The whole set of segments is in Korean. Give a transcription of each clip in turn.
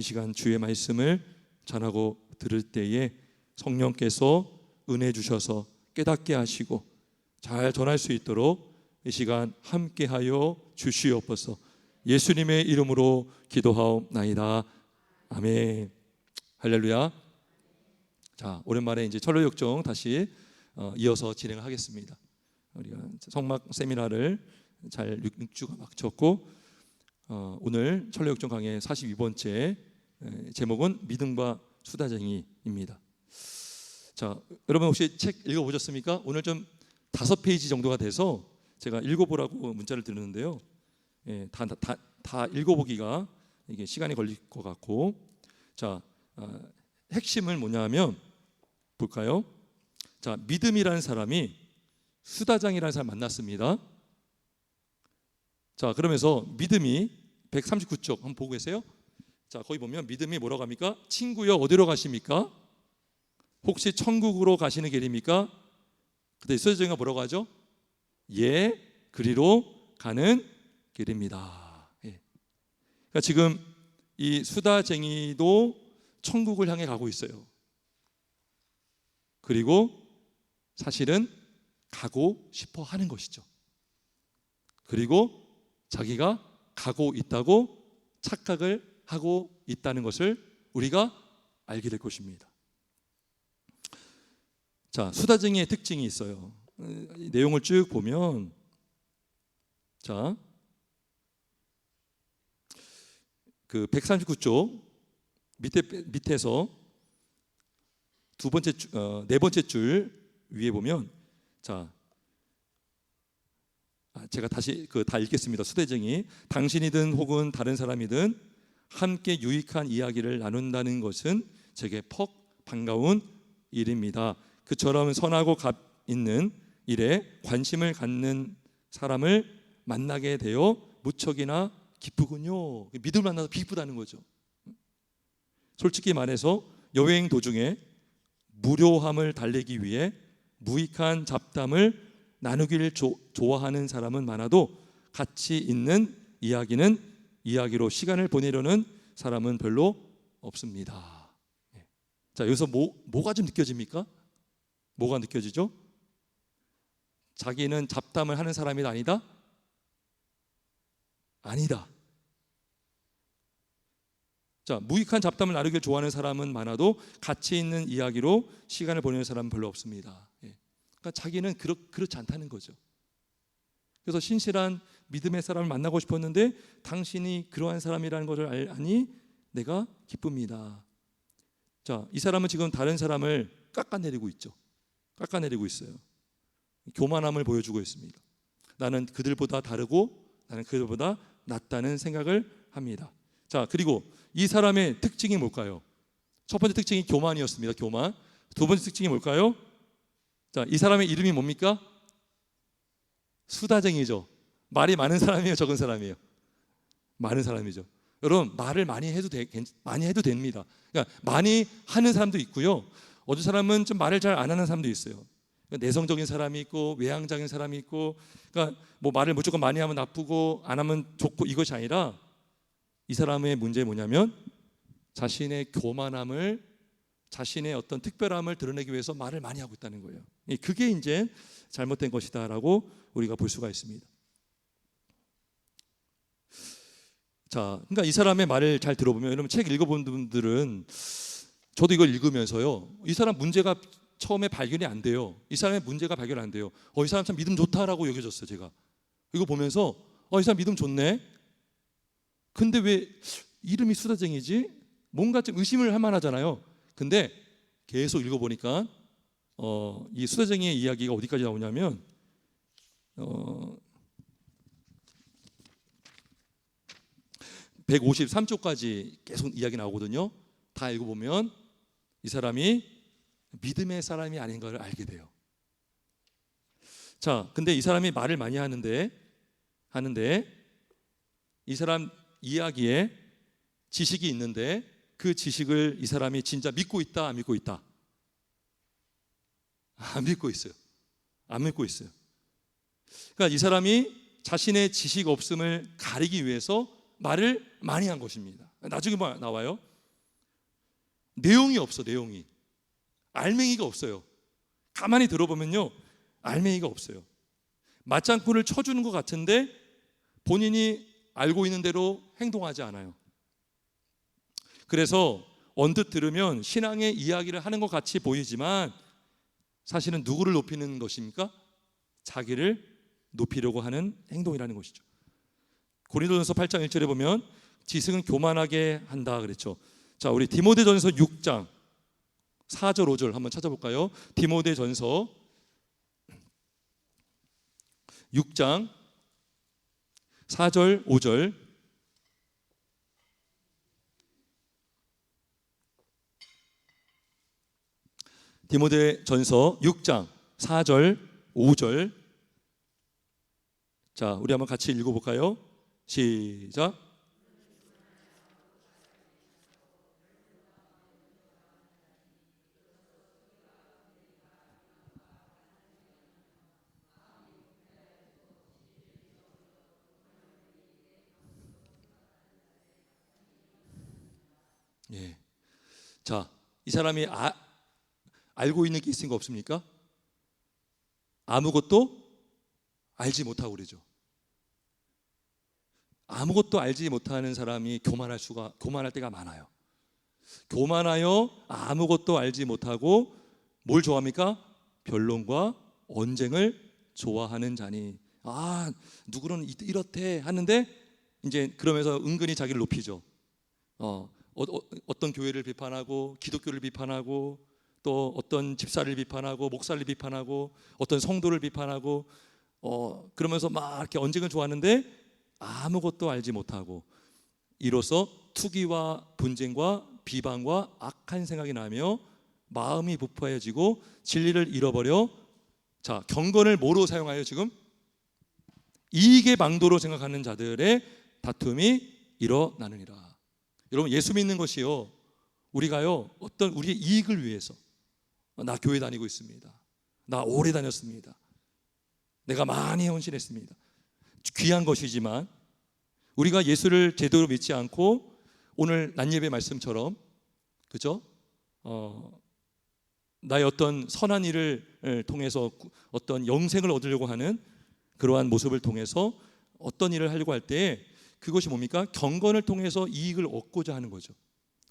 이 시간 주의 말씀을 전하고 들을 때에 성령께서 은혜 주셔서 깨닫게 하시고 잘 전할 수 있도록 이 시간 함께하여 주시옵소서. 예수님의 이름으로 기도하옵나이다. 아멘. 할렐루야. 자, 오랜만에 이제 철로역정 다시 이어서 진행을 하겠습니다. 우리가 성막 세미나를 잘 6주가 마쳤고 오늘 철로역정 강의 42번째 제목은 믿음과 수다쟁이입니다. 자, 여러분 혹시 책 읽어보셨습니까? 오늘 좀 5페이지 정도가 돼서 제가 읽어보라고 문자를 드렸는데요. 다 읽어보기가 이게 시간이 걸릴 것 같고, 자, 핵심은 뭐냐면 볼까요? 자, 믿음이라는 사람이 수다장이라는 사람 만났습니다. 자, 그러면서 믿음이 139쪽 한번 보고 계세요? 자, 거기 보면 믿음이 뭐라고 합니까? 친구여 어디로 가십니까? 혹시 천국으로 가시는 길입니까? 그때 수다쟁이가 뭐라고 하죠? 예, 그리로 가는 길입니다. 예. 그러니까 지금 이 수다쟁이도 천국을 향해 가고 있어요. 그리고 사실은 가고 싶어 하는 것이죠. 그리고 자기가 가고 있다고 착각을 하고 있다는 것을 우리가 알게 될 것입니다. 자, 수다쟁이의 특징이 있어요. 이 내용을 쭉 보면, 자, 그 139쪽 밑에서 네 번째 줄 위에 보면, 자, 제가 다시 다 읽겠습니다. 수다쟁이, 당신이든 혹은 다른 사람이든 함께 유익한 이야기를 나눈다는 것은 제게 퍽 반가운 일입니다. 그처럼 선하고 값 있는 일에 관심을 갖는 사람을 만나게 되어 무척이나 기쁘군요. 믿음을 만나서 기쁘다는 거죠. 솔직히 말해서 여행 도중에 무료함을 달래기 위해 무익한 잡담을 나누기를 좋아하는 사람은 많아도 가치 있는 이야기로 시간을 보내려는 사람은 별로 없습니다. 자, 여기서 뭐가 좀 느껴집니까? 뭐가 느껴지죠? 자기는 잡담을 하는 사람이 아니다? 아니다. 자, 무익한 잡담을 나누기를 좋아하는 사람은 많아도 가치 있는 이야기로 시간을 보내는 사람은 별로 없습니다. 그러니까 자기는 그렇지 않다는 거죠. 그래서 신실한 믿음의 사람을 만나고 싶었는데 당신이 그러한 사람이라는 것을 아니 내가 기쁩니다. 자, 이 사람은 지금 다른 사람을 깎아내리고 있죠. 깎아내리고 있어요. 교만함을 보여주고 있습니다. 나는 그들보다 다르고 나는 그들보다 낫다는 생각을 합니다. 자, 그리고 이 사람의 특징이 뭘까요? 첫 번째 특징이 교만이었습니다. 교만. 두 번째 특징이 뭘까요? 자, 이 사람의 이름이 뭡니까? 수다쟁이죠. 말이 많은 사람이에요, 적은 사람이에요? 많은 사람이죠. 여러분, 말을 많이 해도 됩니다. 그러니까 많이 하는 사람도 있고요. 어떤 사람은 좀 말을 잘 안 하는 사람도 있어요. 그러니까 내성적인 사람이 있고 외향적인 사람이 있고, 그러니까 뭐 말을 무조건 많이 하면 나쁘고 안 하면 좋고 이것이 아니라 이 사람의 문제는 뭐냐면 자신의 교만함을, 자신의 어떤 특별함을 드러내기 위해서 말을 많이 하고 있다는 거예요. 그게 이제 잘못된 것이다라고 우리가 볼 수가 있습니다. 자, 그러니까 이 사람의 말을 잘 들어보면, 여러분 책 읽어본 분들은, 저도 이걸 읽으면서요, 이 사람 문제가 처음에 발견이 안 돼요. 이 사람의 문제가 발견 안 돼요. 이 사람 참 믿음 좋다라고 여겨졌어요. 제가 이거 보면서 이 사람 믿음 좋네. 근데 왜 이름이 수다쟁이지? 뭔가 좀 의심을 할 만하잖아요. 근데 계속 읽어보니까 이 수다쟁이의 이야기가 어디까지 나오냐면 153쪽까지 계속 이야기 나오거든요. 다 읽어보면 이 사람이 믿음의 사람이 아닌 걸 알게 돼요. 자, 근데 이 사람이 말을 많이 하는데 이 사람 이야기에 지식이 있는데 그 지식을 이 사람이 진짜 믿고 있다, 안 믿고 있다? 안 믿고 있어요. 안 믿고 있어요. 그러니까 이 사람이 자신의 지식 없음을 가리기 위해서 말을 많이 한 것입니다. 나중에 나와요. 내용이 없어. 내용이 알맹이가 없어요. 가만히 들어보면요, 알맹이가 없어요. 맞장구를 쳐주는 것 같은데 본인이 알고 있는 대로 행동하지 않아요. 그래서 언뜻 들으면 신앙의 이야기를 하는 것 같이 보이지만 사실은 누구를 높이는 것입니까? 자기를 높이려고 하는 행동이라는 것이죠. 고린도전서 8장 1절에 보면 지식은 교만하게 한다 그랬죠. 자, 우리 디모데전서 6장 4절 5절 한번 찾아볼까요? 디모데전서 6장 4절 5절. 디모데전서 6장 4절 5절. 자, 우리 한번 같이 읽어볼까요? 시작. 예. 자, 이 사람이 알고 있는 게 있습니까? 없습니까? 아무것도 알지 못하고 그러죠. 아무것도 알지 못하는 사람이 교만할 때가 많아요. 교만하여 아무것도 알지 못하고 뭘 좋아합니까? 변론과 언쟁을 좋아하는 자니. 누구는 이렇대 하는데 이제 그러면서 은근히 자기를 높이죠. 어떤 교회를 비판하고 기독교를 비판하고 또 어떤 집사를 비판하고 목사를 비판하고 어떤 성도를 비판하고 그러면서 막 이렇게 언쟁을 좋아하는데 아무것도 알지 못하고 이로써 투기와 분쟁과 비방과 악한 생각이 나며 마음이 부패해지고 진리를 잃어버려. 자, 경건을 뭐로 사용하여 지금? 이익의 망도로 생각하는 자들의 다툼이 일어나느니라. 여러분, 예수 믿는 것이요, 우리가요 어떤 우리의 이익을 위해서, 나 교회 다니고 있습니다, 나 오래 다녔습니다, 내가 많이 헌신했습니다, 귀한 것이지만 우리가 예수를 제대로 믿지 않고 오늘 난예배 말씀처럼, 그죠? 나의 어떤 선한 일을 통해서 어떤 영생을 얻으려고 하는 그러한 모습을 통해서 어떤 일을 하려고 할 때 그것이 뭡니까? 경건을 통해서 이익을 얻고자 하는 거죠.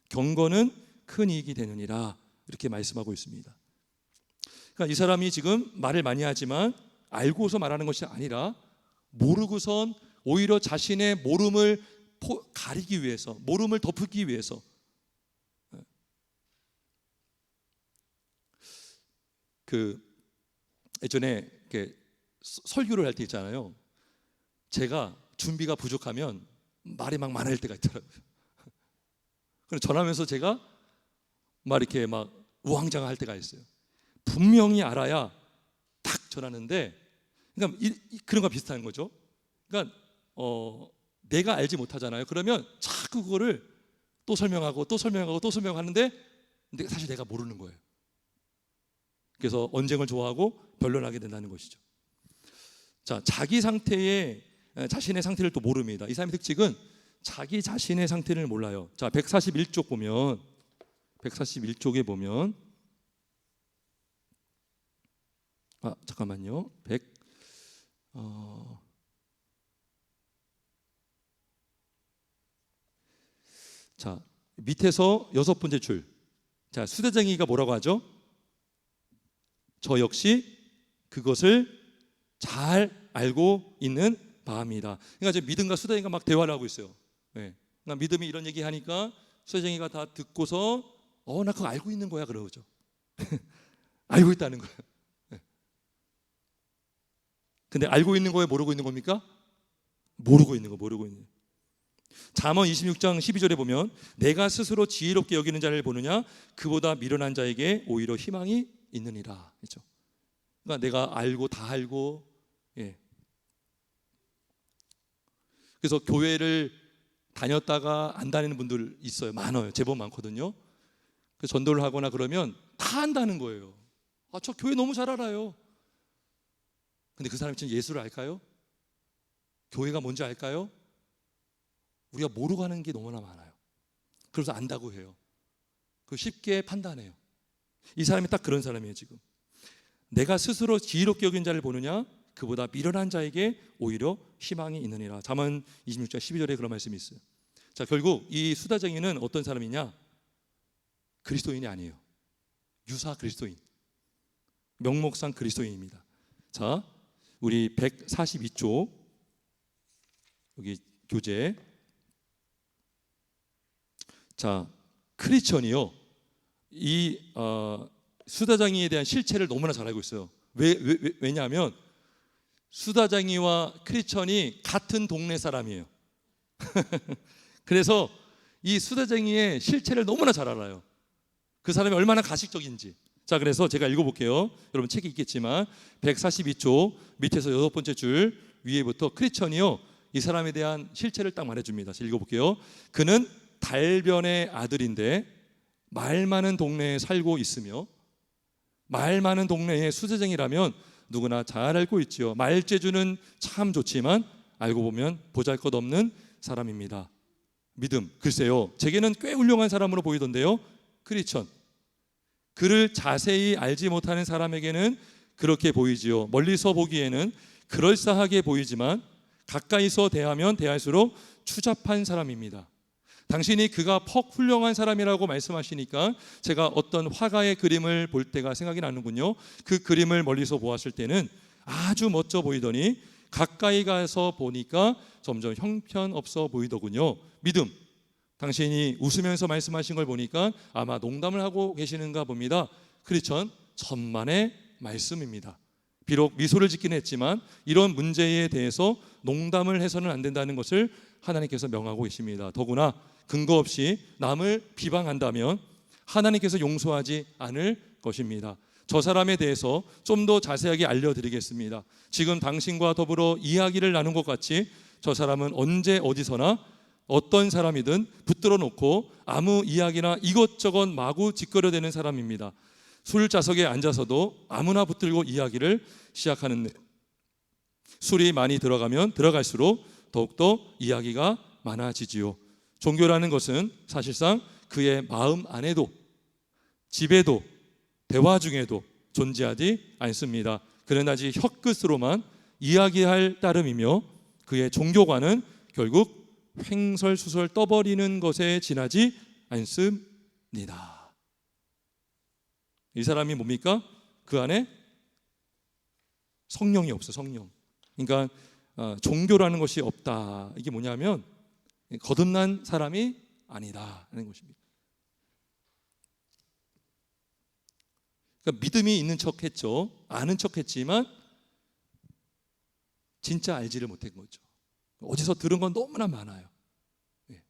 경건은 큰 이익이 되느니라, 이렇게 말씀하고 있습니다. 그러니까 이 사람이 지금 말을 많이 하지만 알고서 말하는 것이 아니라 모르고선 오히려 자신의 모름을 가리기 위해서, 모름을 덮기 위해서. 예전에 설교를 할 때 있잖아요, 제가 준비가 부족하면 말이 막 많을 때가 있더라고요. 그래서 전하면서 제가 이렇게 우왕좌왕할 때가 있어요. 분명히 알아야 딱 전하는데, 그러니까 그런 거 비슷한 거죠. 그러니까 내가 알지 못하잖아요. 그러면 자꾸 그거를 또 설명하고 또 설명하고 또 설명하는데 사실 내가 모르는 거예요. 그래서 언쟁을 좋아하고 변론하게 된다는 것이죠. 자, 자신의 상태를 또 모릅니다. 이 사람의 특징은 자기 자신의 상태를 몰라요. 자, 141쪽 보면, 141쪽에 보면, 잠깐만요. 자, 밑에서 6번째 줄. 자, 수대쟁이가 뭐라고 하죠? 저 역시 그것을 잘 알고 있는 바입니다. 그러니까 이제 믿음과 수대쟁이가 막 대화를 하고 있어요. 네. 그러니까 믿음이 이런 얘기 하니까 수대쟁이가 다 듣고서 나 그거 알고 있는 거야 그러죠. 알고 있다는 거예요. 네. 근데 알고 있는 거예요, 모르고 있는 겁니까? 모르고 있는 거, 모르고 있는. 잠언 26장 12절에 보면 내가 스스로 지혜롭게 여기는 자를 보느냐, 그보다 미련한 자에게 오히려 희망이 있느니라. 그렇죠? 그러니까 내가 알고 다 알고, 예. 그래서 교회를 다녔다가 안 다니는 분들 있어요. 많아요. 제법 많거든요. 그래서 전도를 하거나 그러면 다 안다는 거예요. 저 교회 너무 잘 알아요. 근데 그 사람이 진짜 예수를 알까요? 교회가 뭔지 알까요? 우리가 모르고 하는 게 너무나 많아요. 그래서 안다고 해요. 그 쉽게 판단해요. 이 사람이 딱 그런 사람이에요. 지금 내가 스스로 지혜롭게 여긴 자를 보느냐, 그보다 미련한 자에게 오히려 희망이 있느니라. 잠언 26장 12절에 그런 말씀이 있어요. 자, 결국 이 수다쟁이는 어떤 사람이냐? 그리스도인이 아니에요. 유사 그리스도인, 명목상 그리스도인입니다. 자, 우리 142쪽 여기 교재. 자, 크리스천이요, 이 수다쟁이에 대한 실체를 너무나 잘 알고 있어요. 왜냐하면 수다쟁이와 크리스천이 같은 동네 사람이에요. 그래서 이 수다쟁이의 실체를 너무나 잘 알아요. 그 사람이 얼마나 가식적인지. 자, 그래서 제가 읽어볼게요. 여러분 책이 있겠지만 142쪽 밑에서 6번째 줄 위에부터 크리스천이요, 이 사람에 대한 실체를 딱 말해줍니다. 제가 읽어볼게요. 그는 달변의 아들인데 말 많은 동네에 살고 있으며, 말 많은 동네의 수다쟁이라면 누구나 잘 알고 있지요. 말재주는 참 좋지만 알고 보면 보잘것없는 사람입니다. 믿음, 글쎄요, 제게는 꽤 훌륭한 사람으로 보이던데요. 크리스천, 그를 자세히 알지 못하는 사람에게는 그렇게 보이지요. 멀리서 보기에는 그럴싸하게 보이지만 가까이서 대하면 대할수록 추잡한 사람입니다. 당신이 그가 퍽 훌륭한 사람이라고 말씀하시니까 제가 어떤 화가의 그림을 볼 때가 생각이 나는군요. 그 그림을 멀리서 보았을 때는 아주 멋져 보이더니 가까이 가서 보니까 점점 형편없어 보이더군요. 믿음, 당신이 웃으면서 말씀하신 걸 보니까 아마 농담을 하고 계시는가 봅니다. 크리스천, 천만의 말씀입니다. 비록 미소를 짓긴 했지만 이런 문제에 대해서 농담을 해서는 안 된다는 것을 하나님께서 명하고 계십니다. 더구나 근거 없이 남을 비방한다면 하나님께서 용서하지 않을 것입니다. 저 사람에 대해서 좀 더 자세하게 알려드리겠습니다. 지금 당신과 더불어 이야기를 나눈 것 같이 저 사람은 언제 어디서나 어떤 사람이든 붙들어 놓고 아무 이야기나 이것저것 마구 짓거려대는 사람입니다. 술자석에 앉아서도 아무나 붙들고 이야기를 시작하는데 술이 많이 들어가면 들어갈수록 더욱더 이야기가 많아지지요. 종교라는 것은 사실상 그의 마음 안에도, 집에도, 대화 중에도 존재하지 않습니다. 그는 아직 혀끝으로만 이야기할 따름이며 그의 종교관은 결국 횡설수설 떠버리는 것에 지나지 않습니다. 이 사람이 뭡니까? 그 안에 성령이 없어. 성령. 그러니까 종교라는 것이 없다. 이게 뭐냐면 거듭난 사람이 아니다 하는 것입니다. 그러니까 믿음이 있는 척했죠. 아는 척했지만 진짜 알지를 못한 거죠. 어디서 들은 건 너무나 많아요. 예.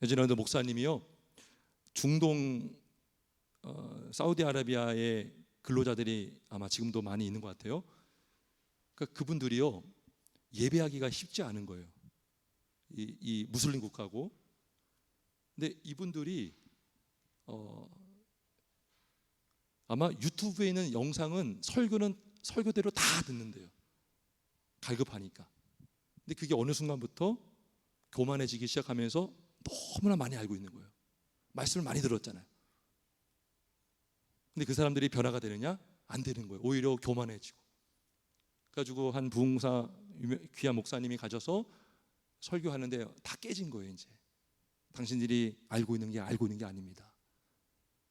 예전에 어느 목사님이요, 중동 사우디아라비아의 근로자들이 아마 지금도 많이 있는 것 같아요. 그러니까 그분들이요, 예배하기가 쉽지 않은 거예요. 이 무슬림 국가고. 근데 이분들이 아마 유튜브에 있는 영상은 설교대로 다 듣는데요. 갈급하니까. 근데 그게 어느 순간부터 교만해지기 시작하면서 너무나 많이 알고 있는 거예요. 말씀을 많이 들었잖아요. 근데 그 사람들이 변화가 되느냐? 안 되는 거예요. 오히려 교만해지고. 그래가지고 한 부흥사 귀한 목사님이 가셔서 설교하는데 다 깨진 거예요. 이제 당신들이 알고 있는 게 아닙니다.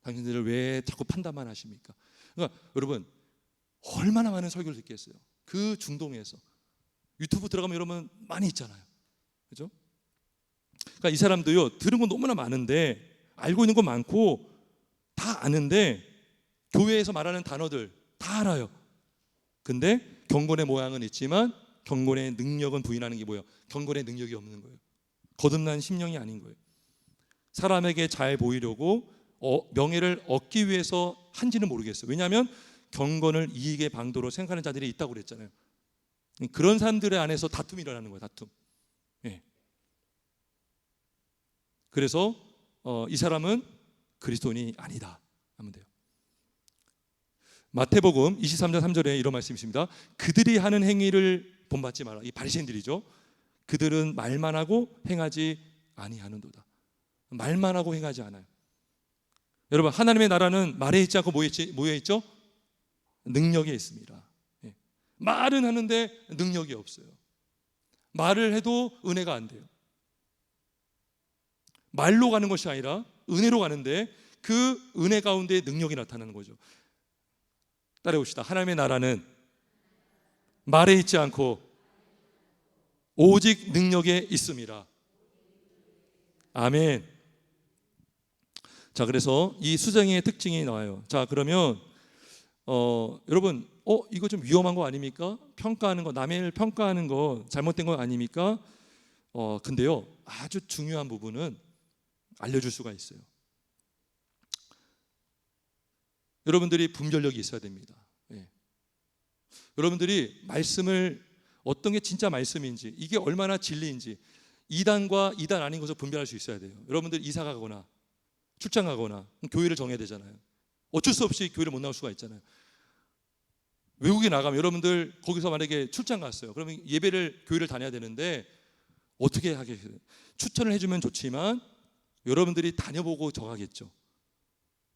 당신들을 왜 자꾸 판단만 하십니까? 그러니까 여러분, 얼마나 많은 설교를 듣겠어요. 그 중동에서 유튜브 들어가면 여러분 많이 있잖아요. 그죠? 그러니까 이 사람도요, 들은 건 너무나 많은데, 알고 있는 건 많고 다 아는데 교회에서 말하는 단어들 다 알아요. 근데 경건의 모양은 있지만 경건의 능력은 부인하는 게 뭐예요? 경건의 능력이 없는 거예요. 거듭난 심령이 아닌 거예요. 사람에게 잘 보이려고 명예를 얻기 위해서 한지는 모르겠어요. 왜냐하면 경건을 이익의 방도로 생각하는 자들이 있다고 그랬잖아요. 그런 사람들의 안에서 다툼이 일어나는 거예요. 다툼. 예. 그래서 이 사람은 그리스도인이 아니다 하면 돼요. 마태복음 23장 3절에 이런 말씀이 있습니다. 그들이 하는 행위를 본받지 마라. 이 바리새인들이죠. 그들은 말만 하고 행하지 아니하는도다. 말만 하고 행하지 않아요. 여러분, 하나님의 나라는 말에 있지 않고 뭐에 있죠? 능력에 있습니다. 예. 말은 하는데 능력이 없어요. 말을 해도 은혜가 안 돼요. 말로 가는 것이 아니라 은혜로 가는데 그 은혜 가운데 능력이 나타나는 거죠. 따라해봅시다. 하나님의 나라는 말에 있지 않고 오직 능력에 있습니다. 아멘. 자, 그래서 이 수정의 특징이 나와요. 자, 그러면 여러분, 이거 좀 위험한 거 아닙니까? 평가하는 거, 남의 평가하는 거 잘못된 거 아닙니까? 근데요, 아주 중요한 부분은 알려줄 수가 있어요. 여러분들이 분별력이 있어야 됩니다. 예. 여러분들이 말씀을 어떤 게 진짜 말씀인지, 이게 얼마나 진리인지, 이단과 이단 아닌 것을 분별할 수 있어야 돼요. 여러분들 이사 가거나 출장 가거나 교회를 정해야 되잖아요. 어쩔 수 없이 교회를 못 나올 수가 있잖아요. 외국에 나가면 여러분들 거기서 만약에 출장 갔어요. 그러면 예배를 교회를 다녀야 되는데 어떻게 하겠어요? 추천을 해주면 좋지만 여러분들이 다녀보고 정하겠죠.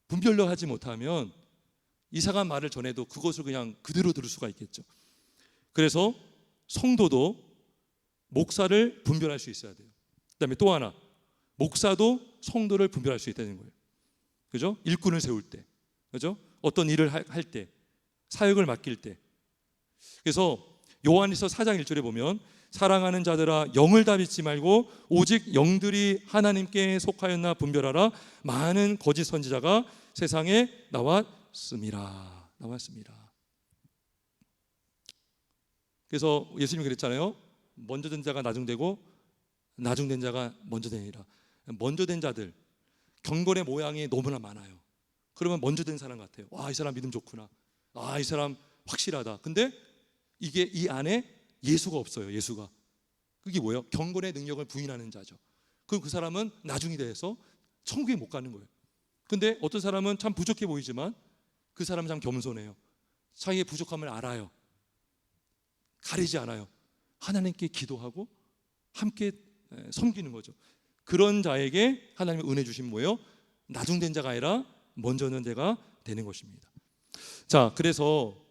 분별력 하지 못하면 이사간 말을 전해도 그것을 그냥 그대로 들을 수가 있겠죠. 그래서 성도도 목사를 분별할 수 있어야 돼요. 그다음에 또 하나, 목사도 성도를 분별할 수 있다는 거예요. 그죠? 일꾼을 세울 때, 그죠? 어떤 일을 할 때, 사역을 맡길 때. 그래서 요한일서 4장 1절에 보면 사랑하는 자들아 영을 다 믿지 말고 오직 영들이 하나님께 속하였나 분별하라. 많은 거짓 선지자가 세상에 나왔습니다. 그래서 예수님이 그랬잖아요. 먼저 된 자가 나중되고 나중된 자가 먼저 되니라. 먼저 된 자들 경건의 모양이 너무나 많아요. 그러면 먼저 된 사람 같아요. 와, 이 사람 믿음 좋구나. 아, 이 사람 확실하다. 근데 이게 이 안에 예수가 없어요. 예수가. 그게 뭐예요? 경건의 능력을 부인하는 자죠. 그럼 그 사람은 나중이 돼서 천국에 못 가는 거예요. 근데 어떤 사람은 참 부족해 보이지만 그 사람은 참 겸손해요. 자기의 부족함을 알아요. 가리지 않아요. 하나님께 기도하고 함께 섬기는 거죠. 그런 자에게 하나님의 은혜 주신 뭐예요? 나중된 자가 아니라 먼저 는 자가 되는 것입니다. 자, 그래서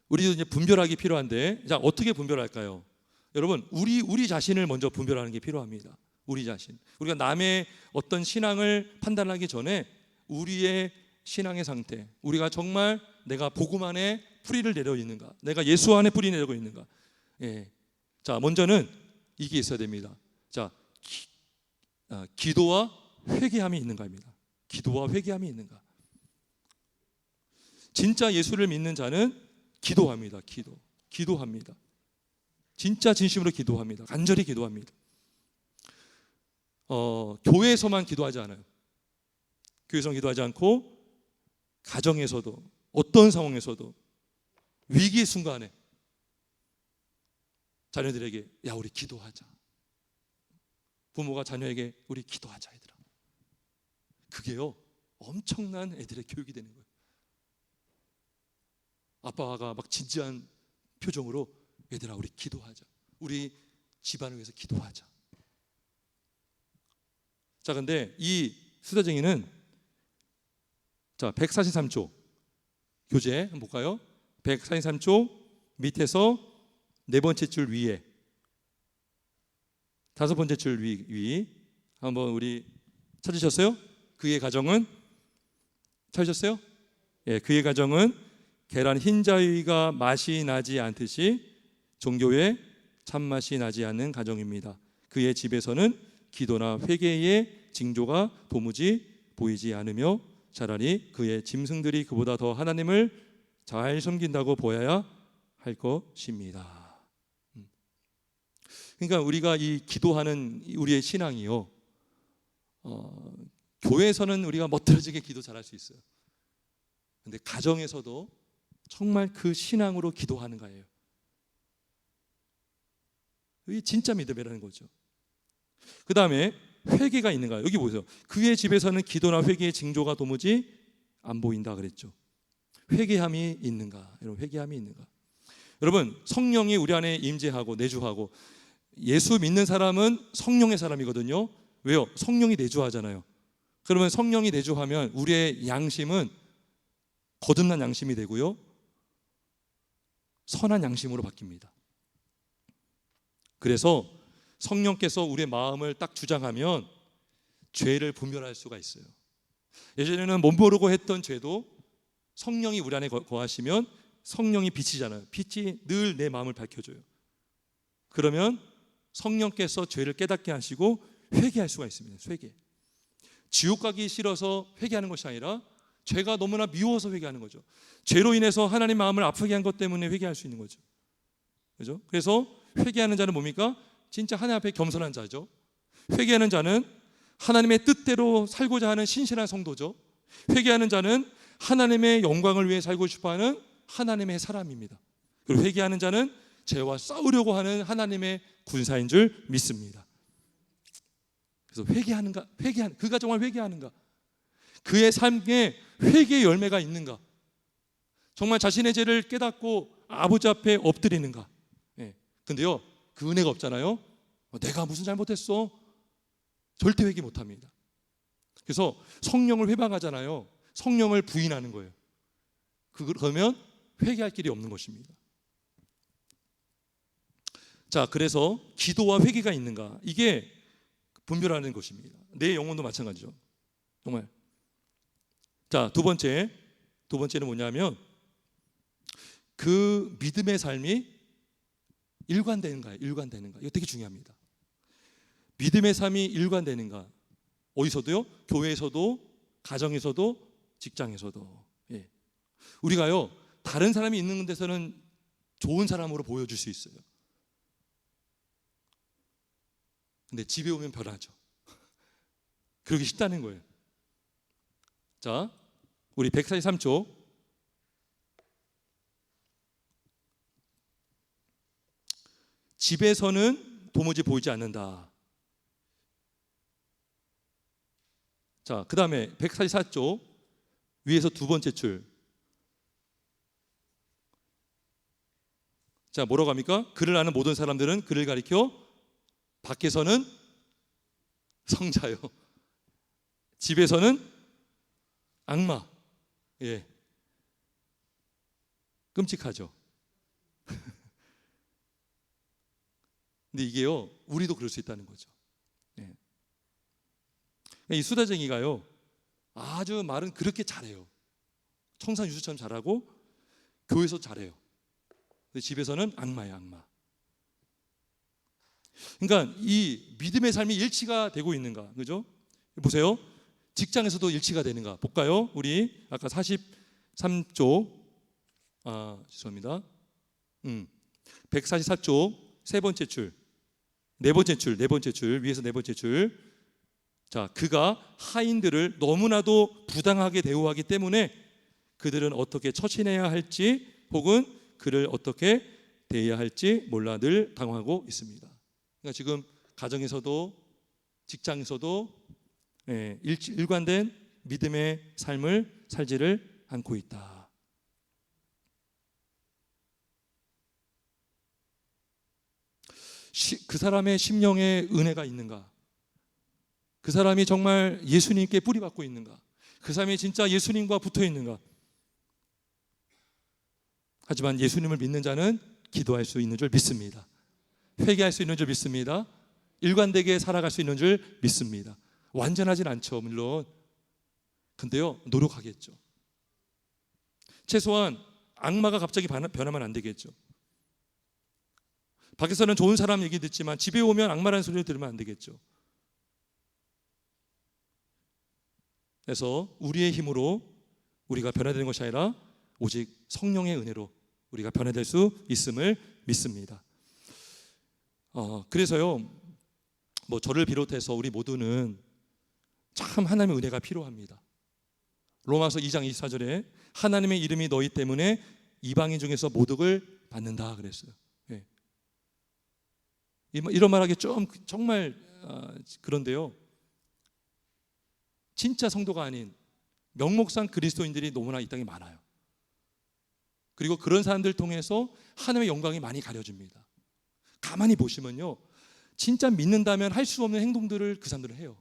우리도 이제 분별하기 필요한데, 자, 어떻게 분별할까요? 여러분, 우리 자신을 먼저 분별하는 게 필요합니다. 우리 자신. 우리가 남의 어떤 신앙을 판단하기 전에 우리의 신앙의 상태, 우리가 정말 내가 복음 안에 뿌리를 내려 있는가, 내가 예수 안에 뿌리 내리고 있는가. 예. 자, 먼저는 이게 있어야 됩니다. 자, 기도와 회개함이 있는가입니다. 기도와 회개함이 있는가. 진짜 예수를 믿는 자는 기도합니다. 기도합니다. 진짜 진심으로 기도합니다. 간절히 기도합니다. 교회에서만 기도하지 않아요. 교회에서 기도하지 않고 가정에서도 어떤 상황에서도 위기 순간에 자녀들에게 야, 우리 기도하자. 부모가 자녀에게 우리 기도하자, 얘들아. 그게요, 엄청난 애들의 교육이 되는 거예요. 아빠가 막 진지한 표정으로 얘들아, 우리 기도하자. 우리 집안을 위해서 기도하자. 자, 근데 이 수다쟁이는 자, 143조 교재 한번 볼까요? 143조 밑에서 네 번째 줄 위에 다섯 번째 줄 위 한번 우리 찾으셨어요? 그의 가정은 찾으셨어요? 예, 그의 가정은 계란 흰자위가 맛이 나지 않듯이 종교에 참맛이 나지 않는 가정입니다. 그의 집에서는 기도나 회개의 징조가 도무지 보이지 않으며 차라리 그의 짐승들이 그보다 더 하나님을 잘 섬긴다고 보여야 할 것입니다. 그러니까 우리가 이 기도하는 우리의 신앙이요, 교회에서는 우리가 멋들어지게 기도 잘할 수 있어요. 근데 가정에서도 정말 그 신앙으로 기도하는가예요. 이게 진짜 믿음이라는 거죠. 그 다음에 회개가 있는가? 여기 보세요. 그의 집에서는 기도나 회개의 징조가 도무지 안 보인다 그랬죠. 회개함이 있는가? 여러분, 회개함이 있는가? 여러분, 성령이 우리 안에 임재하고 내주하고 예수 믿는 사람은 성령의 사람이거든요. 왜요? 성령이 내주하잖아요. 그러면 성령이 내주하면 우리의 양심은 거듭난 양심이 되고요, 선한 양심으로 바뀝니다. 그래서 성령께서 우리의 마음을 딱 주장하면 죄를 분별할 수가 있어요. 예전에는 못 모르고 했던 죄도 성령이 우리 안에 거하시면 성령이 빛이잖아요. 빛이 늘 내 마음을 밝혀줘요. 그러면 성령께서 죄를 깨닫게 하시고 회개할 수가 있습니다. 회개. 지옥 가기 싫어서 회개하는 것이 아니라 죄가 너무나 미워서 회개하는 거죠. 죄로 인해서 하나님 마음을 아프게 한 것 때문에 회개할 수 있는 거죠. 그죠? 그래서 회개하는 자는 뭡니까? 진짜 하나님 앞에 겸손한 자죠. 회개하는 자는 하나님의 뜻대로 살고자 하는 신실한 성도죠. 회개하는 자는 하나님의 영광을 위해 살고 싶어하는 하나님의 사람입니다. 그리고 회개하는 자는 죄와 싸우려고 하는 하나님의 군사인 줄 믿습니다. 그래서 회개하는가? 그가 정말 회개하는가? 그의 삶에 회개의 열매가 있는가? 정말 자신의 죄를 깨닫고 아버지 앞에 엎드리는가? 근데요, 그 은혜가 없잖아요. 내가 무슨 잘못했어? 절대 회개 못합니다. 그래서 성령을 회방하잖아요. 성령을 부인하는 거예요. 그러면 회개할 길이 없는 것입니다. 자, 그래서 기도와 회개가 있는가? 이게 분별하는 것입니다. 내 영혼도 마찬가지죠. 정말. 자, 두 번째는 뭐냐면 그 믿음의 삶이 일관되는가요? 일관되는가? 이거 되게 중요합니다. 믿음의 삶이 일관되는가? 어디서도요? 교회에서도, 가정에서도, 직장에서도. 우리가요, 다른 사람이 있는 데서는 좋은 사람으로 보여줄 수 있어요. 근데 집에 오면 변하죠. 그러기 쉽다는 거예요. 자, 우리 143쪽. 집에서는 도무지 보이지 않는다. 자, 그 다음에 144쪽 위에서 두 번째 줄. 자, 뭐라고 합니까? 그를 아는 모든 사람들은 그를 가리켜 밖에서는 성자요, 집에서는 악마. 끔찍하죠. 근데 이게요, 우리도 그럴 수 있다는 거죠. 이 수다쟁이가요, 아주 말은 그렇게 잘해요. 청산 유수처럼 잘하고 교회에서 잘해요. 근데 집에서는 악마예요, 악마. 그러니까 이 믿음의 삶이 일치가 되고 있는가, 그죠? 보세요. 직장에서도 일치가 되는가 볼까요? 우리 아까 43쪽, 죄송합니다. 144쪽 세 번째 줄, 네 번째 줄 위에서 네 번째 줄. 자, 그가 하인들을 너무나도 부당하게 대우하기 때문에 그들은 어떻게 처신해야 할지 혹은 그를 어떻게 대해야 할지 몰라 늘 당황하고 있습니다. 그러니까 지금 가정에서도 직장에서도 일관된 믿음의 삶을 살지를 않고 있다. 그 사람의 심령에 은혜가 있는가? 그 사람이 정말 예수님께 뿌리박고 있는가? 그 사람이 진짜 예수님과 붙어 있는가? 하지만 예수님을 믿는 자는 기도할 수 있는 줄 믿습니다. 회개할 수 있는 줄 믿습니다. 일관되게 살아갈 수 있는 줄 믿습니다. 완전하진 않죠, 물론. 근데요, 노력하겠죠. 최소한 악마가 갑자기 변하면 안 되겠죠. 밖에서는 좋은 사람 얘기 듣지만 집에 오면 악마라는 소리를 들으면 안 되겠죠. 그래서 우리의 힘으로 우리가 변화되는 것이 아니라 오직 성령의 은혜로 우리가 변화될 수 있음을 믿습니다. 그래서요, 뭐 저를 비롯해서 우리 모두는 참 하나님의 은혜가 필요합니다. 로마서 2장 24절에 하나님의 이름이 너희 때문에 이방인 중에서 모독을 받는다 그랬어요. 이런 말하기 좀 정말 그런데요, 진짜 성도가 아닌 명목상 그리스도인들이 너무나 이 땅에 많아요. 그리고 그런 사람들 통해서 하나님의 영광이 많이 가려집니다. 가만히 보시면요, 진짜 믿는다면 할 수 없는 행동들을 그 사람들은 해요.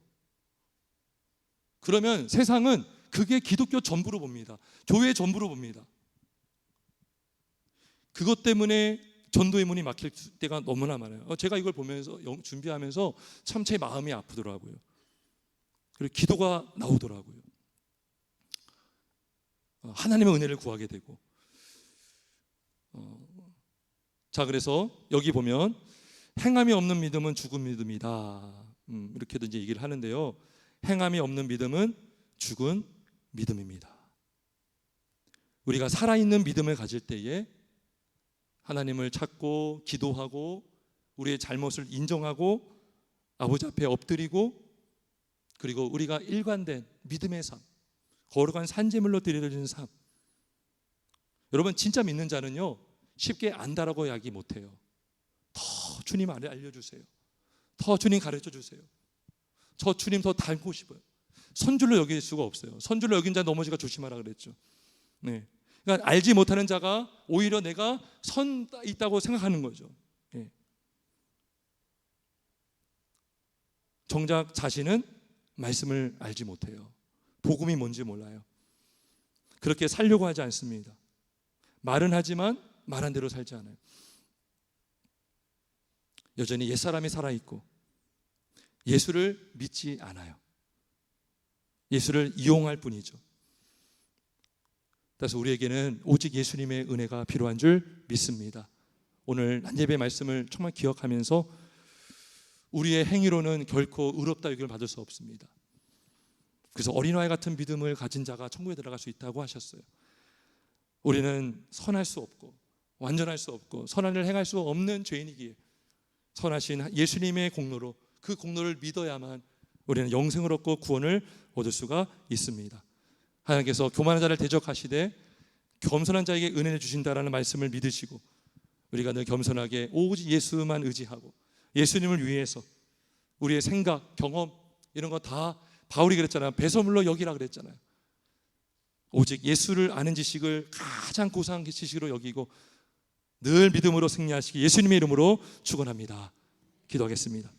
그러면 세상은 그게 기독교 전부로 봅니다. 교회 전부로 봅니다. 그것 때문에 전도의 문이 막힐 때가 너무나 많아요. 제가 이걸 보면서 준비하면서 참 제 마음이 아프더라고요. 그리고 기도가 나오더라고요. 하나님의 은혜를 구하게 되고. 자, 그래서 여기 보면 행함이 없는 믿음은 죽은 믿음이다. 이렇게도 이제 얘기를 하는데요. 행함이 없는 믿음은 죽은 믿음입니다. 우리가 살아있는 믿음을 가질 때에 하나님을 찾고 기도하고 우리의 잘못을 인정하고 아버지 앞에 엎드리고 그리고 우리가 일관된 믿음의 삶, 거룩한 산제물로 드려지는 삶. 여러분 진짜 믿는 자는요 쉽게 안다라고 이야기 못해요. 더 주님 알려주세요. 더 주님 가르쳐주세요. 저 주님 더 닮고 싶어요. 선줄로 여길 수가 없어요. 선줄로 여긴 자 넘어지가 조심하라 그랬죠. 네. 그러니까 알지 못하는 자가 오히려 내가 선 있다고 생각하는 거죠. 네. 정작 자신은 말씀을 알지 못해요. 복음이 뭔지 몰라요. 그렇게 살려고 하지 않습니다. 말은 하지만 말한 대로 살지 않아요. 여전히 옛사람이 살아있고 예수를 믿지 않아요. 예수를 이용할 뿐이죠. 그래서 우리에게는 오직 예수님의 은혜가 필요한 줄 믿습니다. 오늘 난예배 말씀을 정말 기억하면서 우리의 행위로는 결코 의롭다 여김을 받을 수 없습니다. 그래서 어린아이 같은 믿음을 가진 자가 천국에 들어갈 수 있다고 하셨어요. 우리는 선할 수 없고 완전할 수 없고 선한 일을 행할 수 없는 죄인이기에 선하신 예수님의 공로로 그 공로를 믿어야만 우리는 영생을 얻고 구원을 얻을 수가 있습니다. 하나님께서 교만한 자를 대적하시되 겸손한 자에게 은혜를 주신다라는 말씀을 믿으시고 우리가 늘 겸손하게 오직 예수만 의지하고 예수님을 위해서 우리의 생각, 경험 이런 거 다 바울이 그랬잖아요. 배설물로 여기라 그랬잖아요. 오직 예수를 아는 지식을 가장 고상한 지식으로 여기고 늘 믿음으로 승리하시기 예수님의 이름으로 축원합니다. 기도하겠습니다.